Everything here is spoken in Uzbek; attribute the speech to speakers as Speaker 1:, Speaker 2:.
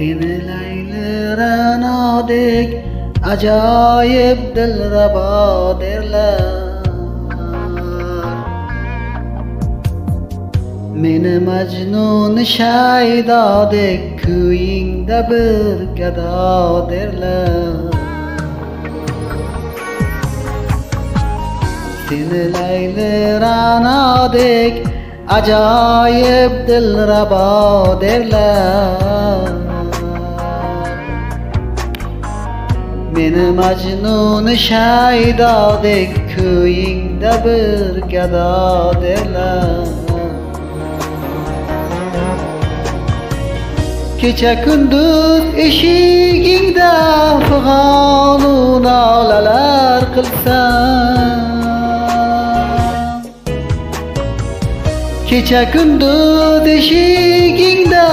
Speaker 1: Seni Layli Ranodek ajoyib dilrabo derlar. Meni Majnun Shaydodek kuyingda bir gado derlar. Seni Layli Ranodek ajoyib dilrabo derlar. Meni Majnun Shaydodek kuyingda bir gado derlar. Kecha kunduz eshigingda fig'onu nolalar qilsam, kecha kunduz eshigingda